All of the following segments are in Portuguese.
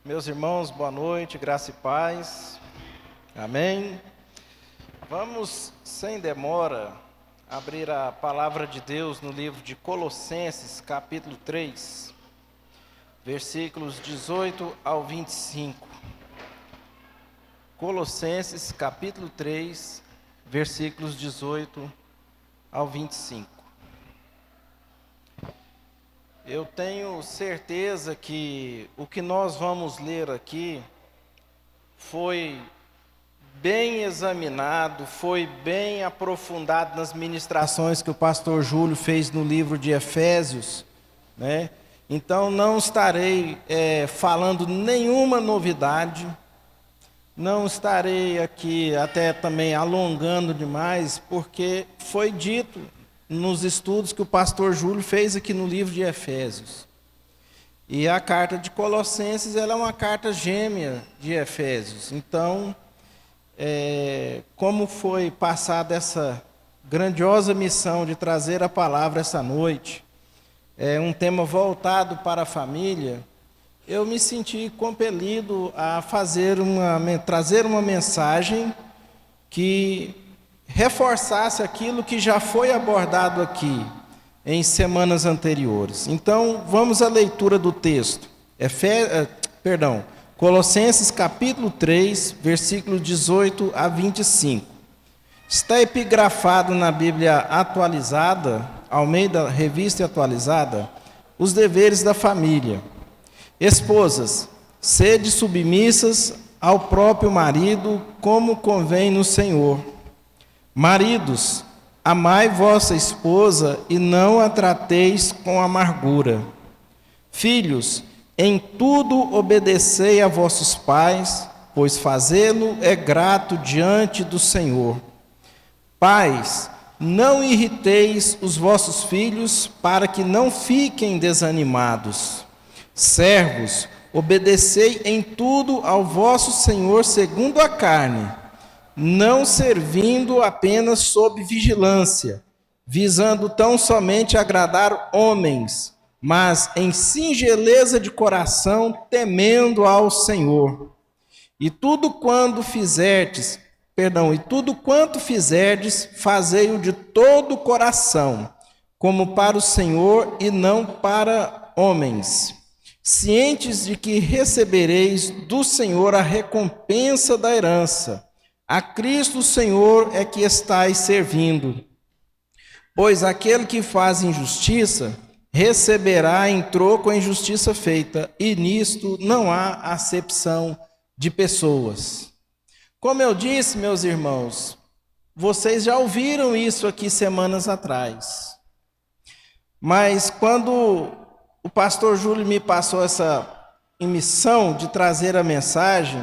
Meus irmãos, boa noite, graça e paz. Amém. Vamos, sem demora, abrir a palavra de Deus no livro de Colossenses, capítulo 3, versículos 18 ao 25. Colossenses, capítulo 3, versículos 18 ao 25. Eu tenho certeza que o que nós vamos ler aqui foi bem examinado, foi bem aprofundado nas ministrações que o pastor Júlio fez no livro de Efésios, né? Então não estarei falando nenhuma novidade, não estarei aqui até também alongando demais, porque foi dito nos estudos que o pastor Júlio fez aqui no livro de Efésios. E a carta de Colossenses, ela é uma carta gêmea de Efésios. Então, como foi passada essa grandiosa missão de trazer a palavra essa noite, um tema voltado para a família, eu me senti compelido a trazer uma mensagem que reforçasse aquilo que já foi abordado aqui em semanas anteriores. Então, vamos à leitura do texto. Colossenses capítulo 3, versículos 18 a 25. Está epigrafado na Bíblia atualizada, Almeida Revista Atualizada, os deveres da família. Esposas, sede submissas ao próprio marido, como convém no Senhor. Maridos, amai vossa esposa e não a trateis com amargura. Filhos, em tudo obedecei a vossos pais, pois fazê-lo é grato diante do Senhor. Pais, não irriteis os vossos filhos, para que não fiquem desanimados. Servos, obedecei em tudo ao vosso Senhor segundo a carne, não servindo apenas sob vigilância, visando tão somente agradar homens, mas em singeleza de coração, temendo ao Senhor. E tudo quanto fizerdes, fazei-o de todo o coração, como para o Senhor e não para homens, cientes de que recebereis do Senhor a recompensa da herança. A Cristo Senhor é que estáis servindo. Pois aquele que faz injustiça, receberá em troco a injustiça feita, e nisto não há acepção de pessoas. Como eu disse, meus irmãos, vocês já ouviram isso aqui semanas atrás. Mas quando o pastor Júlio me passou essa missão de trazer a mensagem,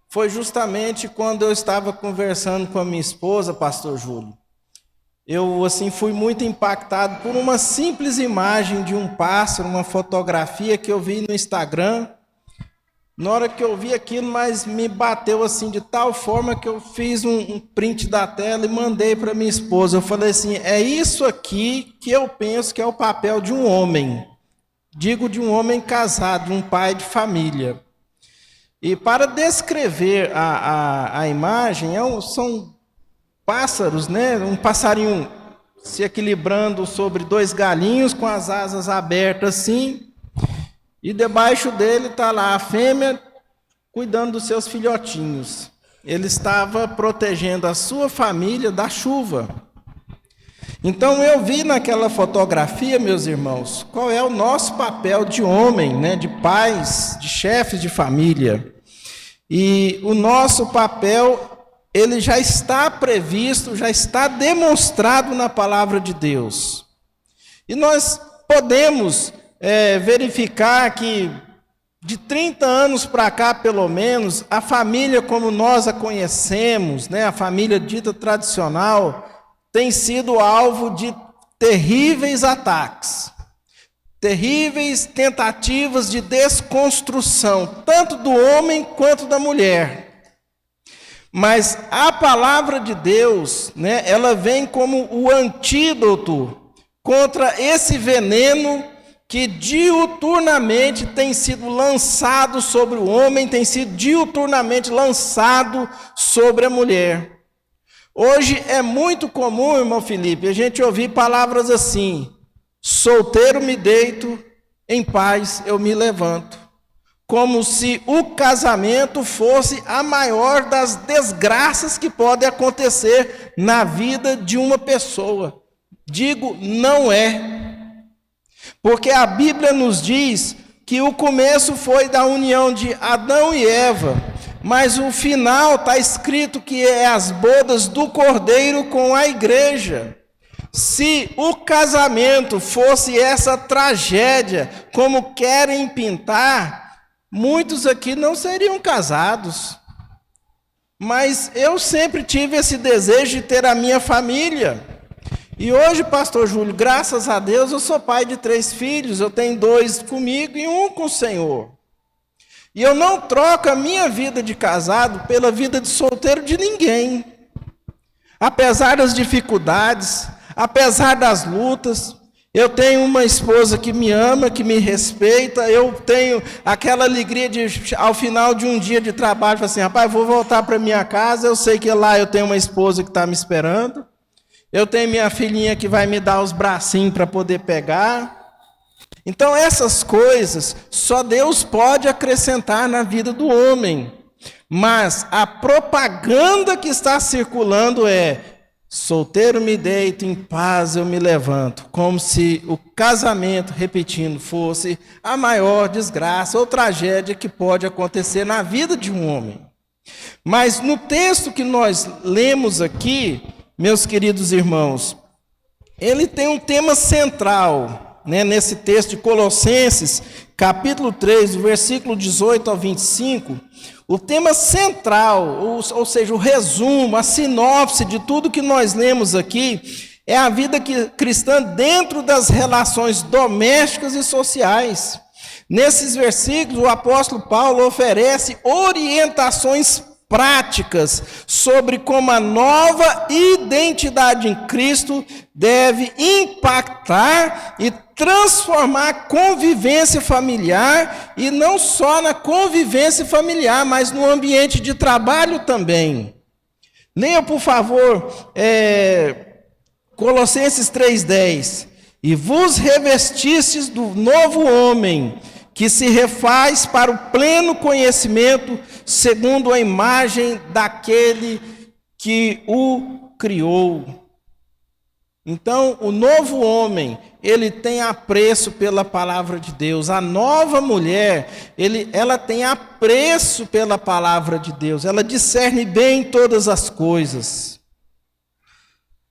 foi justamente quando eu estava conversando com a minha esposa, pastor Júlio. Eu, fui muito impactado por uma simples imagem de um pássaro, uma fotografia que eu vi no Instagram. Na hora que eu vi aquilo, mas me bateu de tal forma que eu fiz um print da tela e mandei para minha esposa. Eu falei assim, é isso aqui que eu penso que é o papel de um homem. Digo de um homem casado, de um pai de família. E para descrever a imagem, são pássaros, né? Um passarinho se equilibrando sobre dois galinhos com as asas abertas assim, e debaixo dele está lá a fêmea cuidando dos seus filhotinhos. Ele estava protegendo a sua família da chuva. Então eu vi naquela fotografia, meus irmãos, qual é o nosso papel de homem, né, de pais, de chefes de família. E o nosso papel, ele já está previsto, já está demonstrado na palavra de Deus. E nós podemos verificar que de 30 anos para cá, pelo menos, a família como nós a conhecemos, né, a família dita tradicional, tem sido alvo de terríveis ataques, terríveis tentativas de desconstrução, tanto do homem quanto da mulher. Mas a palavra de Deus, né, ela vem como o antídoto contra esse veneno que diuturnamente tem sido lançado sobre o homem, tem sido diuturnamente lançado sobre a mulher. Hoje é muito comum, irmão Felipe, a gente ouvir palavras assim: solteiro me deito, em paz eu me levanto. Como se o casamento fosse a maior das desgraças que pode acontecer na vida de uma pessoa. Digo, não é. Porque a Bíblia nos diz que o começo foi da união de Adão e Eva, mas o final está escrito que é as bodas do Cordeiro com a igreja. Se o casamento fosse essa tragédia, como querem pintar, muitos aqui não seriam casados. Mas eu sempre tive esse desejo de ter a minha família. E hoje, pastor Júlio, graças a Deus, eu sou pai de 3 filhos, eu tenho 2 comigo e 1 com o Senhor. E eu não troco a minha vida de casado pela vida de solteiro de ninguém. Apesar das dificuldades, apesar das lutas, eu tenho uma esposa que me ama, que me respeita, eu tenho aquela alegria de, ao final de um dia de trabalho, falar assim, rapaz, vou voltar para minha casa, eu sei que lá eu tenho uma esposa que está me esperando, eu tenho minha filhinha que vai me dar os bracinhos para poder pegar. Então essas coisas só Deus pode acrescentar na vida do homem. Mas a propaganda que está circulando é: solteiro me deito, em paz eu me levanto. Como se o casamento, repetindo, fosse a maior desgraça ou tragédia que pode acontecer na vida de um homem. Mas no texto que nós lemos aqui, meus queridos irmãos, ele tem um tema central, né, nesse texto de Colossenses, capítulo 3, do versículo 18 ao 25, o tema central, ou seja, o resumo, a sinopse de tudo que nós lemos aqui, é a vida cristã dentro das relações domésticas e sociais. Nesses versículos, o apóstolo Paulo oferece orientações práticas sobre como a nova identidade em Cristo deve impactar e transformar a convivência familiar, e não só na convivência familiar, mas no ambiente de trabalho também. Leia, por favor, Colossenses 3,10. E vos revestistes do novo homem, que se refaz para o pleno conhecimento, segundo a imagem daquele que o criou. Então, o novo homem, ele tem apreço pela palavra de Deus. A nova mulher, ela tem apreço pela palavra de Deus. Ela discerne bem todas as coisas.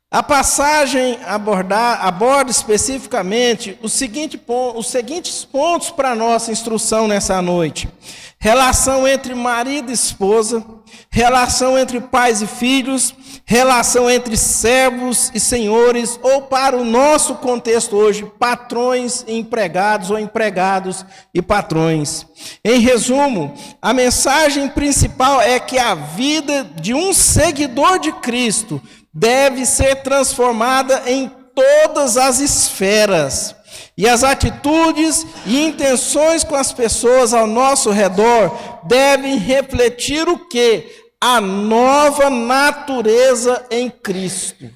A passagem aborda especificamente os seguintes pontos para a nossa instrução nessa noite: relação entre marido e esposa, relação entre pais e filhos, relação entre servos e senhores, ou para o nosso contexto hoje, patrões e empregados, ou empregados e patrões. Em resumo, a mensagem principal é que a vida de um seguidor de Cristo deve ser transformada em todas as esferas. E as atitudes e intenções com as pessoas ao nosso redor devem refletir o quê? A nova natureza em Cristo.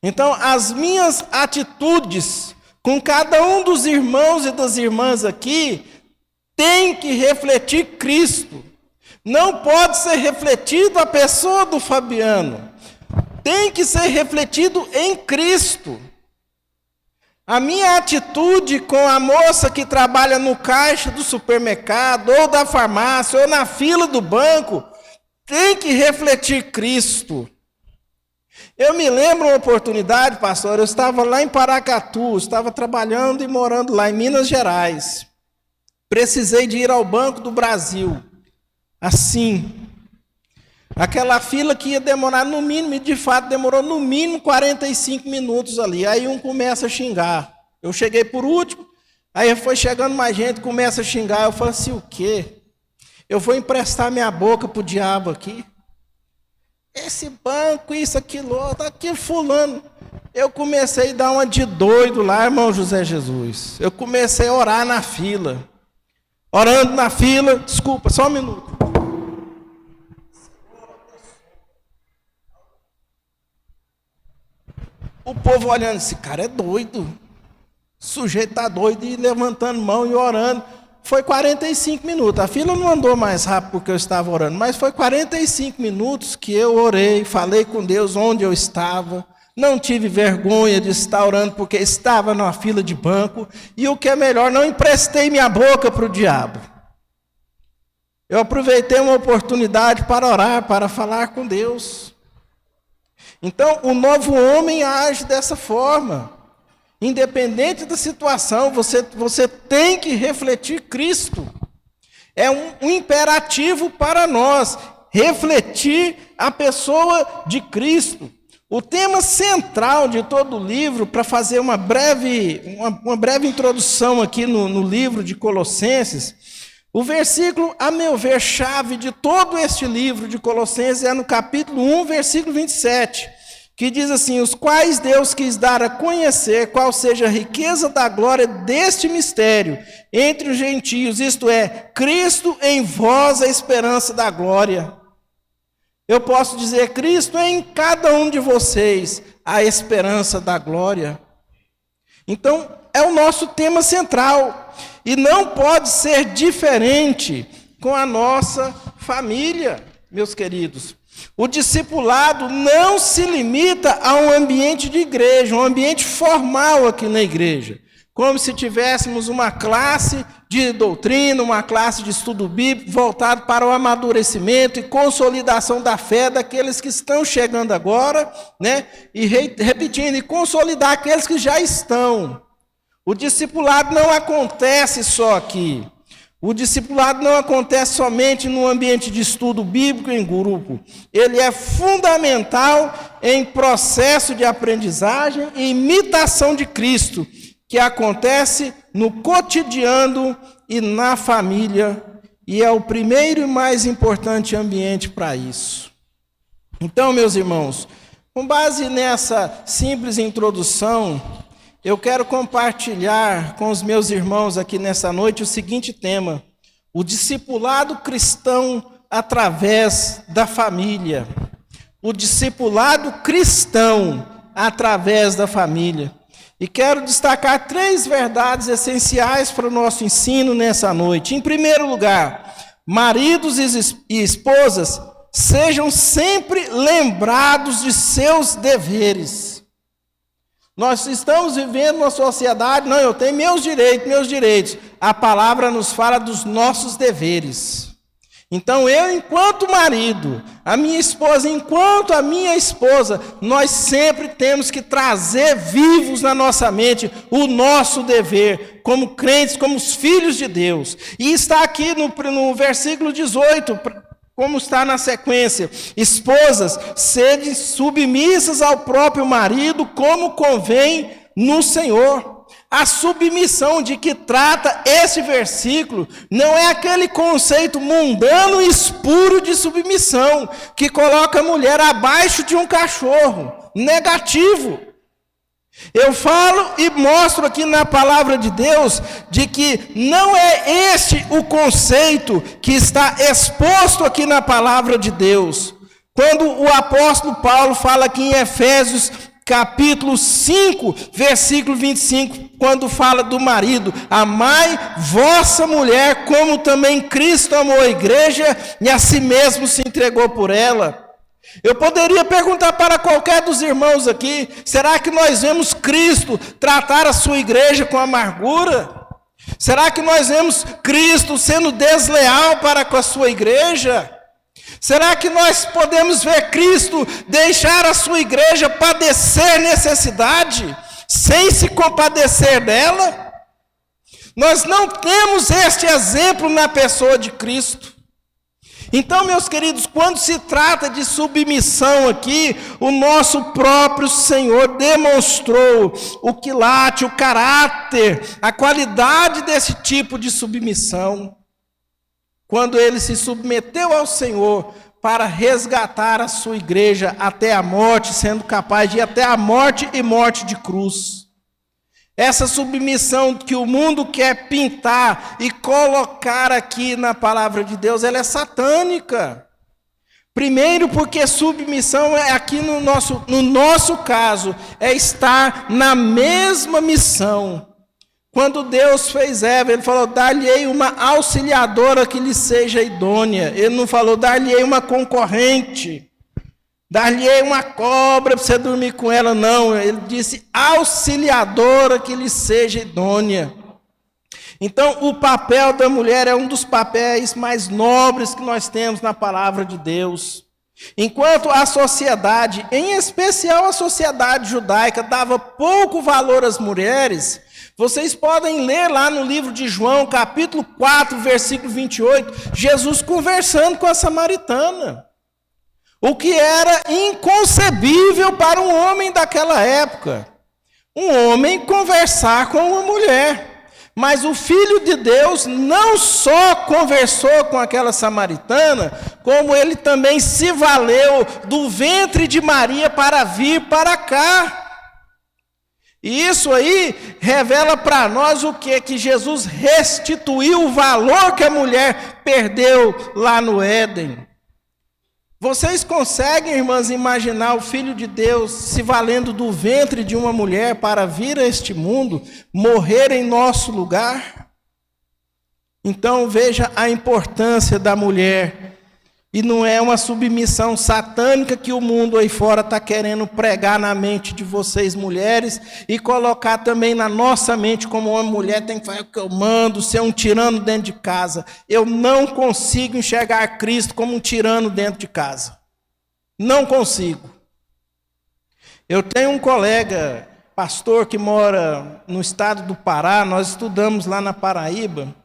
Então, as minhas atitudes com cada um dos irmãos e das irmãs aqui tem que refletir Cristo. Não pode ser refletido a pessoa do Fabiano. Tem que ser refletido em Cristo. A minha atitude com a moça que trabalha no caixa do supermercado, ou da farmácia, ou na fila do banco, tem que refletir Cristo. Eu me lembro uma oportunidade, pastor, eu estava lá em Paracatu, estava trabalhando e morando lá em Minas Gerais. Precisei de ir ao Banco do Brasil. Assim, aquela fila que ia demorar no mínimo, e de fato demorou no mínimo 45 minutos ali. Aí um começa a xingar. Eu cheguei por último, aí foi chegando mais gente, começa a xingar. Eu falei assim, o quê? Eu vou emprestar minha boca para o diabo aqui? Esse banco, isso, aquilo, outro, aquilo, fulano. Eu comecei a dar uma de doido lá, irmão José Jesus. Eu comecei a orar na fila. Orando na fila, desculpa, só um minuto. O povo olhando, esse cara é doido. O sujeito está doido e levantando mão e orando. Foi 45 minutos. A fila não andou mais rápido porque eu estava orando, mas foi 45 minutos que eu orei, falei com Deus onde eu estava. Não tive vergonha de estar orando porque estava numa fila de banco. E o que é melhor, não emprestei minha boca para o diabo. Eu aproveitei uma oportunidade para orar, para falar com Deus. Então, o novo homem age dessa forma. Independente da situação, você tem que refletir Cristo. É um imperativo para nós, refletir a pessoa de Cristo. O tema central de todo o livro, para fazer uma breve introdução aqui no livro de Colossenses, o versículo, a meu ver, chave de todo este livro de Colossenses é no capítulo 1, versículo 27, que diz assim: os quais Deus quis dar a conhecer qual seja a riqueza da glória deste mistério entre os gentios, isto é, Cristo em vós a esperança da glória. Eu posso dizer, Cristo em cada um de vocês a esperança da glória. Então, é o nosso tema central. E não pode ser diferente com a nossa família, meus queridos. O discipulado não se limita a um ambiente de igreja, um ambiente formal aqui na igreja. Como se tivéssemos uma classe de doutrina, uma classe de estudo bíblico voltado para o amadurecimento e consolidação da fé daqueles que estão chegando agora, né? E repetindo, e consolidar aqueles que já estão. O discipulado não acontece só aqui. O discipulado não acontece somente no ambiente de estudo bíblico em grupo. Ele é fundamental em processo de aprendizagem e imitação de Cristo, que acontece no cotidiano e na família, e é o primeiro e mais importante ambiente para isso. Então, meus irmãos, com base nessa simples introdução, eu quero compartilhar com os meus irmãos aqui nessa noite o seguinte tema: o discipulado cristão através da família. O discipulado cristão através da família. E quero destacar 3 verdades essenciais para o nosso ensino nessa noite. Em primeiro lugar, maridos e esposas, sejam sempre lembrados de seus deveres. Nós estamos vivendo uma sociedade, não, eu tenho meus direitos. A palavra nos fala dos nossos deveres. Então eu, enquanto marido, a minha esposa, enquanto a minha esposa, nós sempre temos que trazer vivos na nossa mente o nosso dever, como crentes, como os filhos de Deus. E está aqui no versículo 18, como está na sequência: esposas, sede submissas ao próprio marido, como convém no Senhor. A submissão de que trata esse versículo não é aquele conceito mundano e espuro de submissão, que coloca a mulher abaixo de um cachorro. Negativo. Eu falo e mostro aqui na palavra de Deus de que não é este o conceito que está exposto aqui na palavra de Deus. Quando o apóstolo Paulo fala aqui em Efésios capítulo 5, versículo 25, quando fala do marido: amai vossa mulher como também Cristo amou a igreja e a si mesmo se entregou por ela. Eu poderia perguntar para qualquer dos irmãos aqui: será que nós vemos Cristo tratar a sua igreja com amargura? Será que nós vemos Cristo sendo desleal para com a sua igreja? Será que nós podemos ver Cristo deixar a sua igreja padecer necessidade, sem se compadecer dela? Nós não temos este exemplo na pessoa de Cristo. Então, meus queridos, quando se trata de submissão aqui, o nosso próprio Senhor demonstrou o quilate, o caráter, a qualidade desse tipo de submissão. Quando ele se submeteu ao Senhor para resgatar a sua igreja até a morte, sendo capaz de ir até a morte e morte de cruz. Essa submissão que o mundo quer pintar e colocar aqui na palavra de Deus, ela é satânica. Primeiro, porque submissão é aqui no nosso caso, é estar na mesma missão. Quando Deus fez Eva, Ele falou, dar-lhe-ei uma auxiliadora que lhe seja idônea. Ele não falou, dar-lhe-ei uma concorrente, dar-lhe-ei uma cobra para você dormir com ela, não. Ele disse, auxiliadora que lhe seja idônea. Então, o papel da mulher é um dos papéis mais nobres que nós temos na palavra de Deus. Enquanto a sociedade, em especial a sociedade judaica, dava pouco valor às mulheres, vocês podem ler lá no livro de João, capítulo 4, versículo 28, Jesus conversando com a samaritana. O que era inconcebível para um homem daquela época. Um homem conversar com uma mulher. Mas o Filho de Deus não só conversou com aquela samaritana, como ele também se valeu do ventre de Maria para vir para cá. E isso aí revela para nós o quê? Que Jesus restituiu o valor que a mulher perdeu lá no Éden. Vocês conseguem, irmãs, imaginar o Filho de Deus se valendo do ventre de uma mulher para vir a este mundo, morrer em nosso lugar? Então veja a importância da mulher. E não é uma submissão satânica que o mundo aí fora está querendo pregar na mente de vocês, mulheres, e colocar também na nossa mente como uma mulher tem que fazer o que eu mando, ser um tirano dentro de casa. Eu não consigo enxergar Cristo como um tirano dentro de casa. Não consigo. Eu tenho um colega, pastor, que mora no estado do Pará, nós estudamos lá na Paraíba.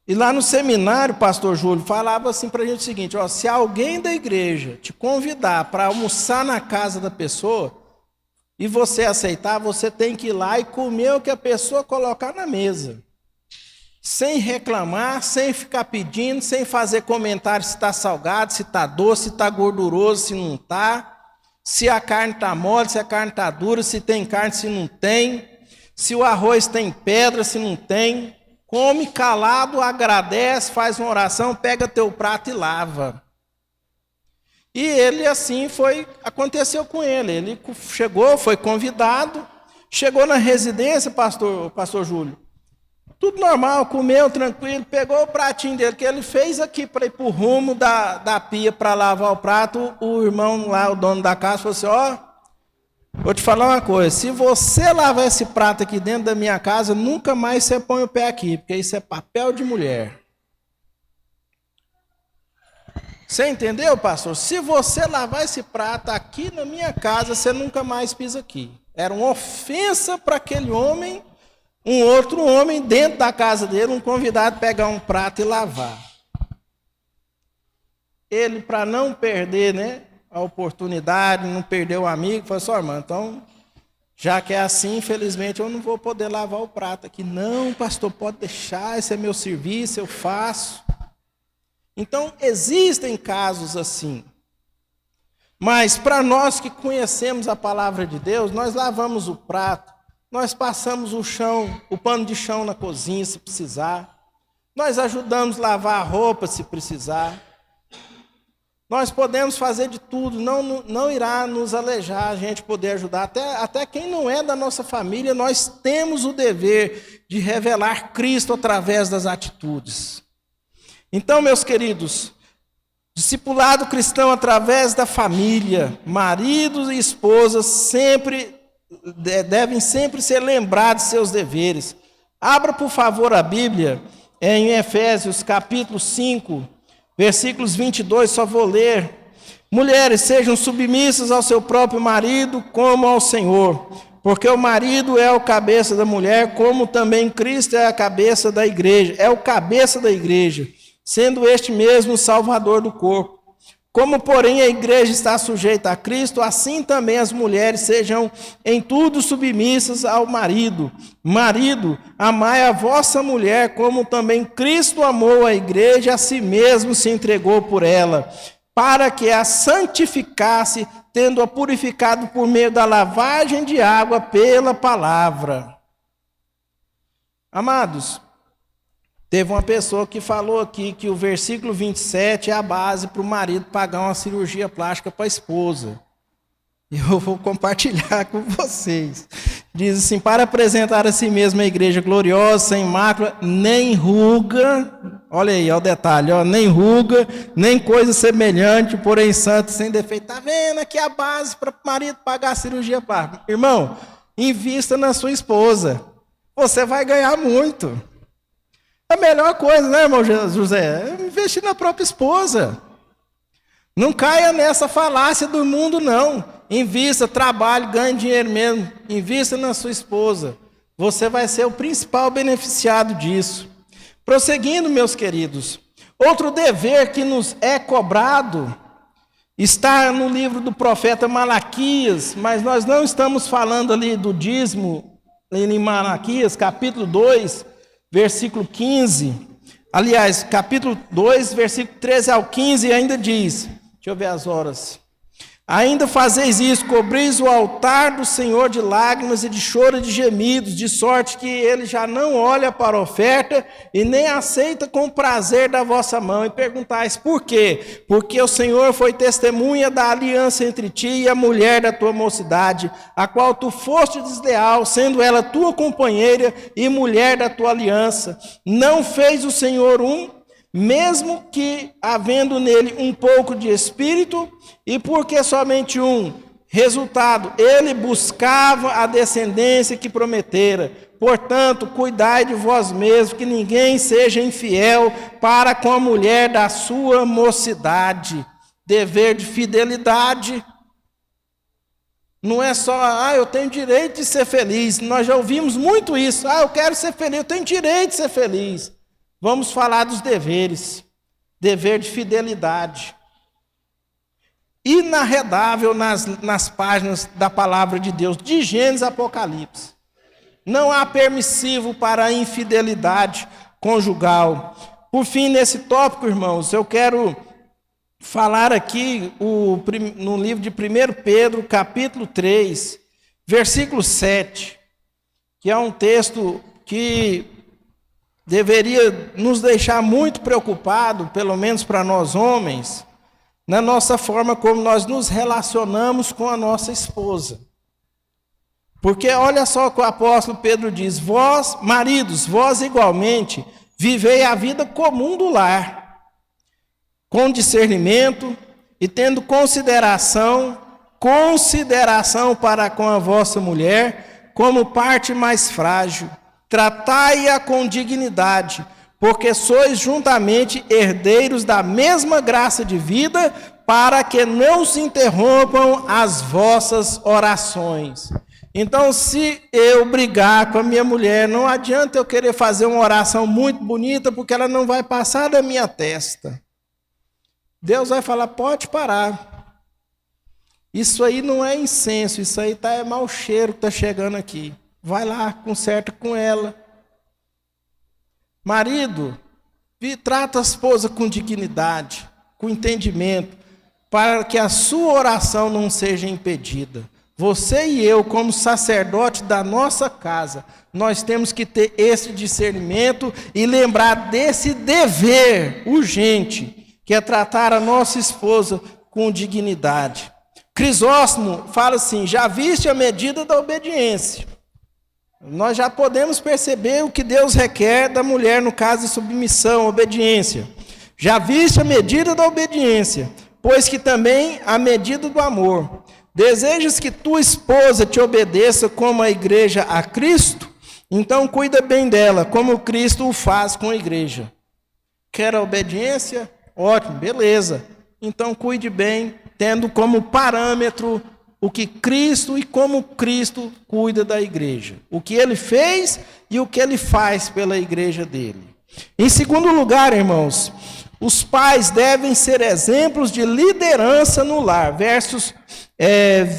E lá no seminário, pastor Júlio, falava assim para a gente o seguinte, ó, se alguém da igreja te convidar para almoçar na casa da pessoa, e você aceitar, você tem que ir lá e comer o que a pessoa colocar na mesa. Sem reclamar, sem ficar pedindo, sem fazer comentário se está salgado, se está doce, se está gorduroso, se não está, se a carne está mole, se a carne está dura, se tem carne, se não tem, se o arroz tem pedra, se não tem. Come calado, agradece, faz uma oração, pega teu prato e lava. E ele assim aconteceu com ele. Ele chegou, foi convidado, chegou na residência, pastor Júlio. Tudo normal, comeu tranquilo, pegou o pratinho dele, que ele fez aqui para ir para o rumo da pia para lavar o prato. O irmão lá, o dono da casa, falou assim, ó, vou te falar uma coisa, se você lavar esse prato aqui dentro da minha casa, nunca mais você põe o pé aqui, porque isso é papel de mulher. Você entendeu, pastor? Se você lavar esse prato aqui na minha casa, você nunca mais pisa aqui. Era uma ofensa para aquele homem, um outro homem dentro da casa dele, um convidado pegar um prato e lavar. Ele, para não perder, a oportunidade, não perder o amigo, falou assim, ó, irmão, então, já que é assim, infelizmente, eu não vou poder lavar o prato aqui. Não, pastor, pode deixar, esse é meu serviço, eu faço. Então, existem casos assim. Mas, para nós que conhecemos a palavra de Deus, nós lavamos o prato, nós passamos o pano de chão na cozinha, se precisar. Nós ajudamos a lavar a roupa, se precisar. Nós podemos fazer de tudo, não irá nos alejar a gente poder ajudar. Até quem não é da nossa família, nós temos o dever de revelar Cristo através das atitudes. Então, meus queridos, discipulado cristão através da família, maridos e esposas devem sempre ser lembrados de seus deveres. Abra, por favor, a Bíblia em Efésios capítulo 5, versículos 22, só vou ler. Mulheres, sejam submissas ao seu próprio marido como ao Senhor, porque o marido é o cabeça da mulher, como também Cristo é a cabeça da igreja, é o cabeça da igreja, sendo este mesmo o salvador do corpo. Como, porém, a igreja está sujeita a Cristo, assim também as mulheres sejam em tudo submissas ao marido. Marido, amai a vossa mulher, como também Cristo amou a igreja, a si mesmo se entregou por ela, para que a santificasse, tendo-a purificado por meio da lavagem de água pela palavra. Amados, teve uma pessoa que falou aqui que o versículo 27 é a base para o marido pagar uma cirurgia plástica para a esposa. Eu vou compartilhar com vocês. Diz assim: para apresentar a si mesma a igreja gloriosa, sem mácula, nem ruga, olha aí, ó, o detalhe, ó, nem ruga, nem coisa semelhante, porém santa, sem defeito. Está vendo aqui a base para o marido pagar a cirurgia plástica? Irmão, invista na sua esposa. Você vai ganhar muito. A melhor coisa, né, irmão José? É investir na própria esposa. Não caia nessa falácia do mundo, não. Invista, trabalhe, ganhe dinheiro mesmo. Invista na sua esposa. Você vai ser o principal beneficiado disso. Prosseguindo, meus queridos. Outro dever que nos é cobrado está no livro do profeta Malaquias, mas nós não estamos falando ali do dízimo em Malaquias, capítulo 2, versículo 15, aliás, capítulo 2, versículo 13 ao 15, ainda diz, deixa eu ver as horas, ainda fazeis isso, cobris o altar do Senhor de lágrimas e de choro e de gemidos, de sorte que ele já não olha para a oferta e nem aceita com prazer da vossa mão. E perguntais, por quê? Porque o Senhor foi testemunha da aliança entre ti e a mulher da tua mocidade, a qual tu foste desleal, sendo ela tua companheira e mulher da tua aliança. Não fez o Senhor mesmo que havendo nele um pouco de espírito, e porque somente um, resultado, ele buscava a descendência que prometera. Portanto, cuidai de vós mesmos, que ninguém seja infiel para com a mulher da sua mocidade. Dever de fidelidade. Não é só, eu tenho direito de ser feliz. Nós já ouvimos muito isso. Eu quero ser feliz, eu tenho direito de ser feliz. Vamos falar dos deveres. Dever de fidelidade. Inarredável nas páginas da palavra de Deus, de Gênesis a Apocalipse. Não há permissivo para a infidelidade conjugal. Por fim, nesse tópico, irmãos, eu quero falar aqui no livro de 1 Pedro, capítulo 3, versículo 7, que é um texto que deveria nos deixar muito preocupado, pelo menos para nós homens, na nossa forma como nós nos relacionamos com a nossa esposa. Porque olha só o que o apóstolo Pedro diz: vós, maridos, vós igualmente, vivei a vida comum do lar, com discernimento e tendo consideração para com a vossa mulher, como parte mais frágil. Tratai-a com dignidade, porque sois juntamente herdeiros da mesma graça de vida, para que não se interrompam as vossas orações. Então, se eu brigar com a minha mulher, não adianta eu querer fazer uma oração muito bonita, porque ela não vai passar da minha testa. Deus vai falar, pode parar. Isso aí não é incenso, isso aí é mau cheiro que está chegando aqui. Vai lá, conserta com ela. Marido, trata a esposa com dignidade, com entendimento, para que a sua oração não seja impedida. Você e eu, como sacerdote da nossa casa, nós temos que ter esse discernimento e lembrar desse dever urgente, que é tratar a nossa esposa com dignidade. Crisóstomo fala assim, já viste a medida da obediência. Nós já podemos perceber o que Deus requer da mulher no caso de submissão, obediência. Já viste a medida da obediência, pois que também a medida do amor. Desejas que tua esposa te obedeça como a igreja a Cristo? Então cuida bem dela, como Cristo o faz com a igreja. Quer a obediência? Ótimo, beleza. Então cuide bem, tendo como parâmetro o que Cristo e como Cristo cuida da igreja. O que ele fez e o que ele faz pela igreja dele. Em segundo lugar, irmãos, Os pais devem ser exemplos de liderança no lar. Versos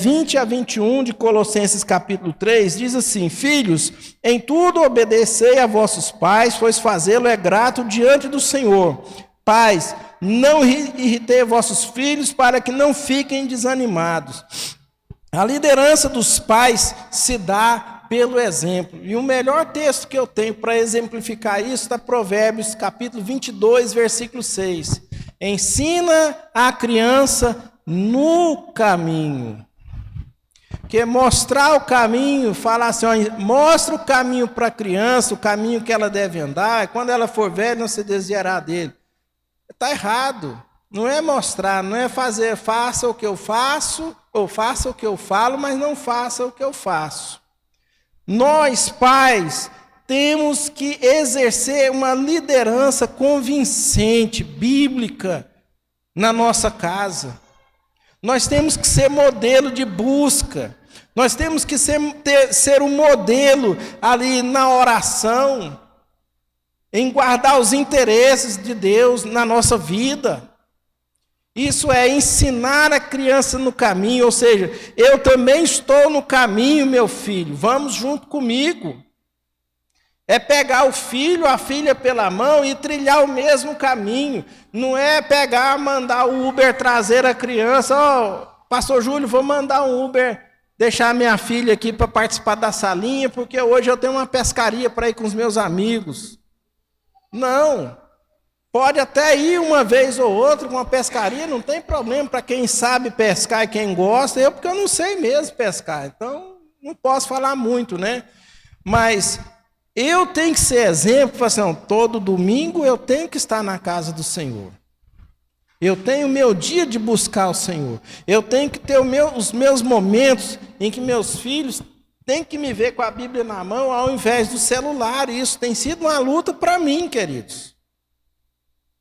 20 a 21 de Colossenses capítulo 3 diz assim: Filhos, em tudo obedecei a vossos pais, pois fazê-lo é grato diante do Senhor. Pais, não irritei vossos filhos para que não fiquem desanimados. A liderança dos pais se dá pelo exemplo. E o melhor texto que eu tenho para exemplificar isso está Provérbios capítulo 22, versículo 6. Ensina a criança no caminho. Porque mostrar o caminho, falar assim, ó, mostra o caminho para a criança, o caminho que ela deve andar, e quando ela for velha não se desviará dele. Está errado. Não é mostrar, não é fazer, faça o que eu faço, ou faça o que eu falo, mas não faça o que eu faço. Nós, pais, temos que exercer uma liderança convincente, bíblica, na nossa casa. Nós temos que ser modelo de busca. Nós temos que ser um modelo ali na oração, em guardar os interesses de Deus na nossa vida. Isso é ensinar a criança no caminho, ou seja, eu também estou no caminho, meu filho, vamos junto comigo. É pegar o filho, a filha pela mão e trilhar o mesmo caminho. Não é pegar, mandar o Uber trazer a criança. Ó, pastor Júlio, vou mandar um Uber deixar minha filha aqui para participar da salinha, porque hoje eu tenho uma pescaria para ir com os meus amigos. Não. Pode até ir uma vez ou outra com uma pescaria, não tem problema para quem sabe pescar e quem gosta. Porque eu não sei mesmo pescar, então não posso falar muito, né? Mas eu tenho que ser exemplo, assim, todo domingo eu tenho que estar na casa do Senhor. Eu tenho o meu dia de buscar o Senhor. Eu tenho que ter os meus momentos em que meus filhos têm que me ver com a Bíblia na mão ao invés do celular. E isso tem sido uma luta para mim, queridos.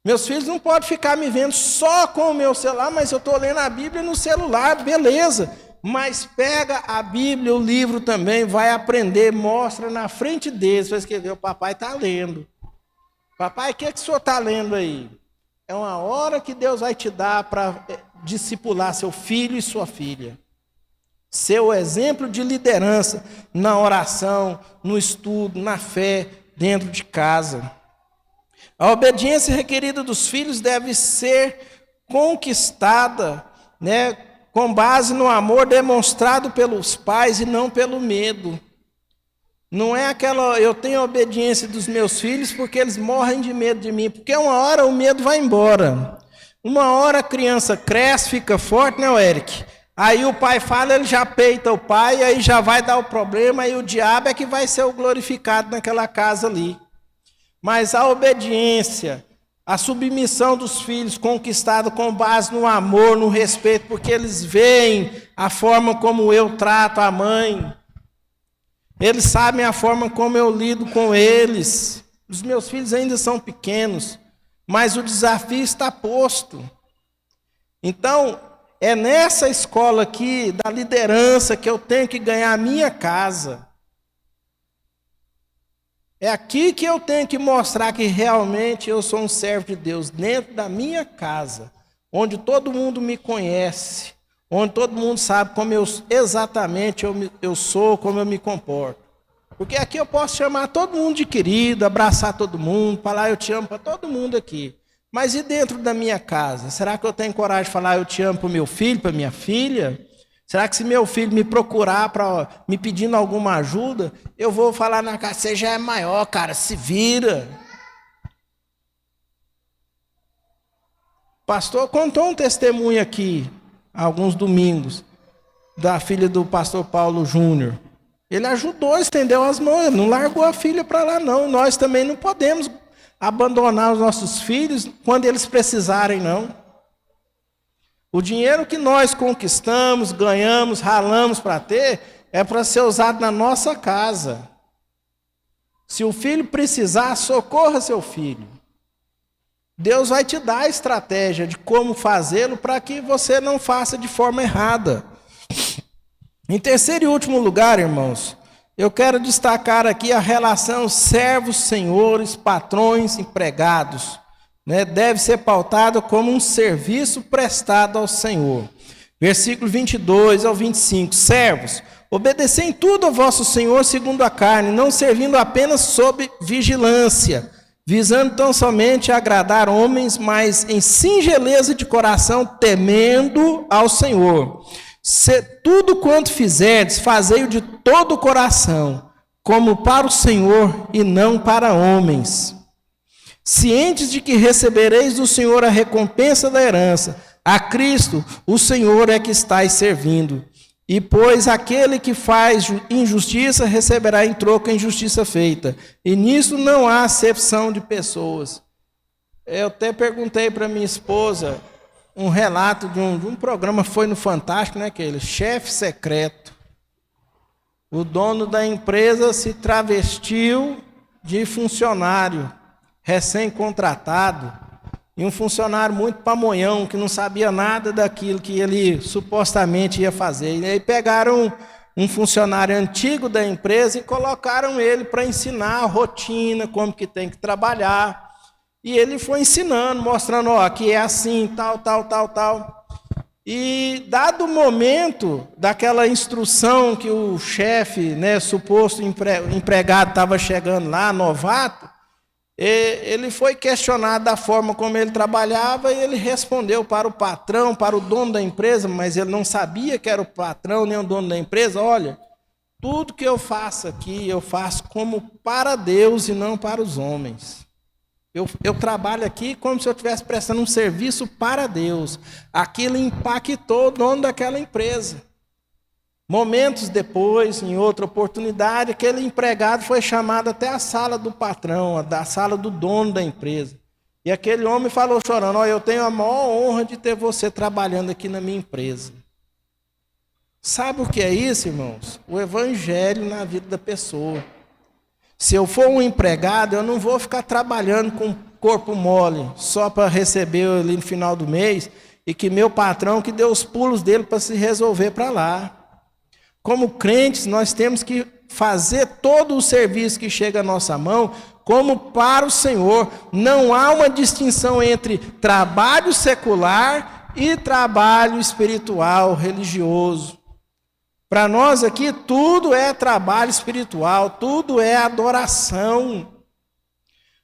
Meus filhos não podem ficar me vendo só com o meu celular, mas eu estou lendo a Bíblia no celular, beleza. Mas pega a Bíblia, o livro também, vai aprender, mostra na frente deles, vai escrever, o papai está lendo. Papai, o que o senhor está lendo aí? É uma hora que Deus vai te dar para discipular seu filho e sua filha. Seu exemplo de liderança na oração, no estudo, na fé, dentro de casa. A obediência requerida dos filhos deve ser conquistada, né, com base no amor demonstrado pelos pais e não pelo medo. Não é aquela, eu tenho a obediência dos meus filhos porque eles morrem de medo de mim, porque uma hora o medo vai embora. Uma hora a criança cresce, fica forte, né, Eric? Aí o pai fala, ele já peita o pai, aí já vai dar o problema, aí o diabo é que vai ser o glorificado naquela casa ali. Mas a obediência, a submissão dos filhos conquistada com base no amor, no respeito, porque eles veem a forma como eu trato a mãe. Eles sabem a forma como eu lido com eles. Os meus filhos ainda são pequenos, mas o desafio está posto. Então, é nessa escola aqui, da liderança, que eu tenho que ganhar a minha casa. É aqui que eu tenho que mostrar que realmente eu sou um servo de Deus, dentro da minha casa, onde todo mundo me conhece, onde todo mundo sabe como exatamente eu sou, como eu me comporto. Porque aqui eu posso chamar todo mundo de querido, abraçar todo mundo, falar eu te amo para todo mundo aqui. Mas e dentro da minha casa? Será que eu tenho coragem de falar eu te amo para o meu filho, para minha filha? Será que se meu filho me procurar, me pedindo alguma ajuda, eu vou falar na casa, você já é maior, cara, se vira. O pastor contou um testemunho aqui, alguns domingos, da filha do pastor Paulo Júnior. Ele ajudou, estendeu as mãos, ele não largou a filha para lá não. Nós também não podemos abandonar os nossos filhos quando eles precisarem, não. O dinheiro que nós conquistamos, ganhamos, ralamos para ter, é para ser usado na nossa casa. Se o filho precisar, socorra seu filho. Deus vai te dar a estratégia de como fazê-lo para que você não faça de forma errada. Em terceiro e último lugar, irmãos, eu quero destacar aqui a relação servos, senhores, patrões, empregados. né, deve ser pautada como um serviço prestado ao Senhor. Versículo 22 ao 25. Servos, obedecei em tudo ao vosso Senhor segundo a carne, não servindo apenas sob vigilância, visando tão somente agradar homens, mas em singeleza de coração, temendo ao Senhor. Se tudo quanto fizerdes, fazei-o de todo o coração, como para o Senhor e não para homens. Cientes de que recebereis do Senhor a recompensa da herança, a Cristo, o Senhor é que estáis servindo. E pois aquele que faz injustiça receberá em troco a injustiça feita. E nisso não há acepção de pessoas. Eu até perguntei para minha esposa um relato de um programa, foi no Fantástico, né, aquele chefe secreto. O dono da empresa se travestiu de funcionário recém-contratado, e um funcionário muito pamonhão, que não sabia nada daquilo que ele supostamente ia fazer. E aí pegaram um funcionário antigo da empresa e colocaram ele para ensinar a rotina, como que tem que trabalhar. E ele foi ensinando, mostrando, ó, aqui é assim, tal, tal, tal, tal. E dado o momento daquela instrução que o chefe, né, suposto empregado estava chegando lá, novato, ele foi questionado da forma como ele trabalhava e ele respondeu para o patrão, para o dono da empresa, mas ele não sabia que era o patrão nem o dono da empresa. Olha, tudo que eu faço aqui, eu faço como para Deus e não para os homens. Eu trabalho aqui como se eu estivesse prestando um serviço para Deus. Aquilo impactou o dono daquela empresa. Momentos depois, em outra oportunidade, aquele empregado foi chamado até a sala do patrão, da sala do dono da empresa. E aquele homem falou chorando, ó, eu tenho a maior honra de ter você trabalhando aqui na minha empresa. Sabe o que é isso, irmãos? O evangelho na vida da pessoa. Se eu for um empregado, eu não vou ficar trabalhando com corpo mole, só para receber ali no final do mês, e que meu patrão que dê os pulos dele para se resolver para lá. Como crentes, nós temos que fazer todo o serviço que chega à nossa mão como para o Senhor. Não há uma distinção entre trabalho secular e trabalho espiritual, religioso. Para nós aqui, tudo é trabalho espiritual, tudo é adoração.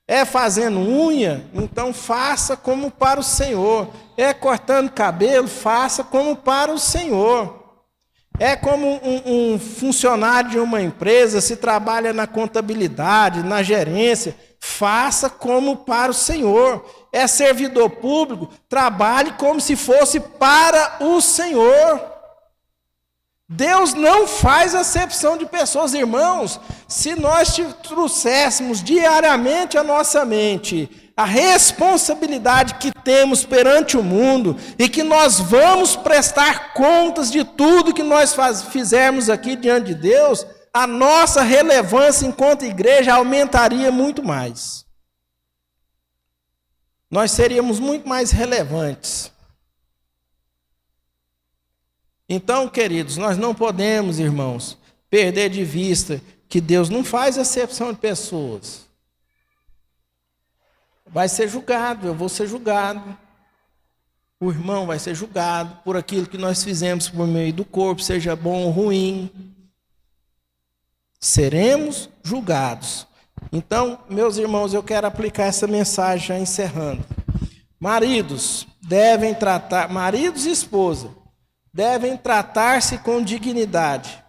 É fazendo unha, então faça como para o Senhor. É cortando cabelo, faça como para o Senhor. É como um funcionário de uma empresa, se trabalha na contabilidade, na gerência, faça como para o Senhor. É servidor público, trabalhe como se fosse para o Senhor. Deus não faz acepção de pessoas, irmãos. Se nós trouxéssemos diariamente à nossa mente a responsabilidade que temos perante o mundo e que nós vamos prestar contas de tudo que nós fizermos aqui diante de Deus, a nossa relevância enquanto igreja aumentaria muito mais. Nós seríamos muito mais relevantes. Então, queridos, nós não podemos, irmãos, perder de vista que Deus não faz acepção de pessoas. Vai ser julgado, eu vou ser julgado. O irmão vai ser julgado por aquilo que nós fizemos por meio do corpo, seja bom ou ruim. Seremos julgados. Então, meus irmãos, eu quero aplicar essa mensagem já encerrando. Maridos e esposa, devem tratar-se com dignidade,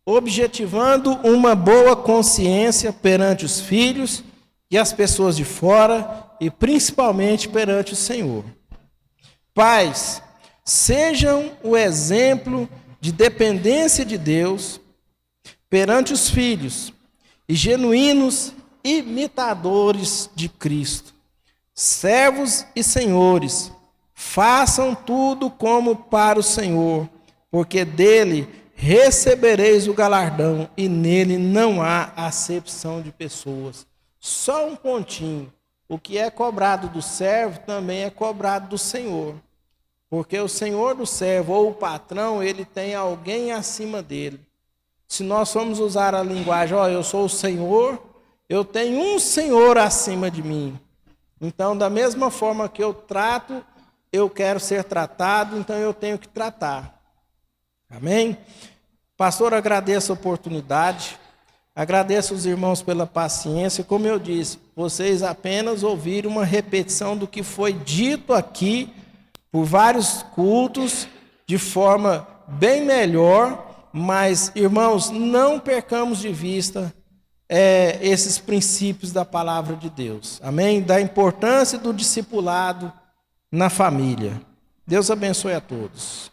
objetivando uma boa consciência perante os filhos e as pessoas de fora, e principalmente perante o Senhor. Pais, sejam o exemplo de dependência de Deus perante os filhos e genuínos imitadores de Cristo. Servos e senhores, façam tudo como para o Senhor, porque dele recebereis o galardão e nele não há acepção de pessoas. Só um pontinho. O que é cobrado do servo também é cobrado do Senhor. Porque o senhor do servo ou o patrão, ele tem alguém acima dele. Se nós formos usar a linguagem, ó, eu sou o Senhor, eu tenho um Senhor acima de mim. Então, da mesma forma que eu trato, eu quero ser tratado, então eu tenho que tratar. Amém? Pastor, agradeço a oportunidade, agradeço os irmãos pela paciência. Como eu disse, vocês apenas ouviram uma repetição do que foi dito aqui por vários cultos, de forma bem melhor, mas, irmãos, não percamos de vista esses princípios da palavra de Deus. Amém? Da importância do discipulado na família. Deus abençoe a todos.